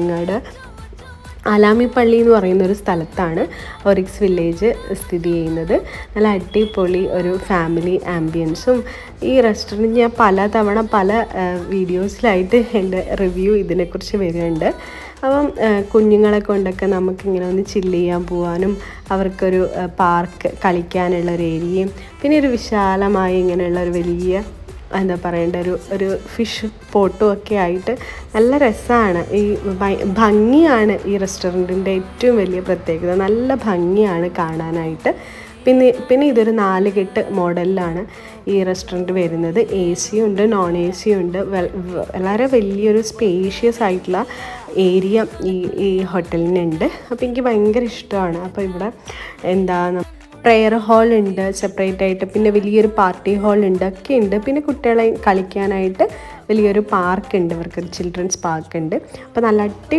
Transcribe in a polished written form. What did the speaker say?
ഞങ്ങളുടെ ആലാമിപ്പള്ളി എന്ന് പറയുന്നൊരു സ്ഥലത്താണ് ഒറിക്സ് വില്ലേജ് സ്ഥിതി ചെയ്യുന്നത്. നല്ല അടിപൊളി ഒരു ഫാമിലി ആംബിയൻസും. ഈ റെസ്റ്റോറൻറ്റ് ഞാൻ പലതവണ പല വീഡിയോസിലായിട്ട് എൻ്റെ റിവ്യൂ ഇതിനെക്കുറിച്ച് വരുന്നുണ്ട്. അപ്പം കുഞ്ഞുങ്ങളെ കൊണ്ടൊക്കെ നമുക്കിങ്ങനെ ഒന്ന് ചില്ല് ചെയ്യാൻ പോകാനും അവർക്കൊരു പാർക്ക് കളിക്കാനുള്ളൊരു ഏരിയയും പിന്നെ ഒരു വിശാലമായി ഇങ്ങനെയുള്ള ഒരു വലിയ എന്താ പറയേണ്ട ഒരു ഫിഷ് പോട്ടും ഒക്കെ ആയിട്ട് നല്ല രസമാണ്. ഈ ഭംഗിയാണ് ഈ റെസ്റ്റോറൻറ്റിൻ്റെ ഏറ്റവും വലിയ പ്രത്യേകത. നല്ല ഭംഗിയാണ് കാണാനായിട്ട്. പിന്നെ ഇതൊരു 4 കെട്ട് മോഡലിലാണ് ഈ റെസ്റ്റോറൻറ്റ് വരുന്നത്. എ സിയും ഉണ്ട്, നോൺ എ സിയും ഉണ്ട്. വളരെ വലിയൊരു സ്പേഷ്യസ് ആയിട്ടുള്ള ഏരിയ ഈ ഹോട്ടലിനുണ്ട്. അപ്പോൾ എനിക്ക് ഭയങ്കര ഇഷ്ടമാണ്. അപ്പോൾ ഇവിടെ പ്രെയർ ഹാൾ ഉണ്ട് സെപ്പറേറ്റ് ആയിട്ട്, പിന്നെ വലിയൊരു പാർട്ടി ഹാൾ ഉണ്ട്, ഒക്കെ ഉണ്ട്. പിന്നെ കുട്ടികളെ കളിക്കാനായിട്ട് വലിയൊരു പാർക്ക് ഉണ്ട്, ഇവർക്കൊരു ചിൽഡ്രൻസ് പാർക്ക് ഉണ്ട്. അപ്പോൾ നല്ല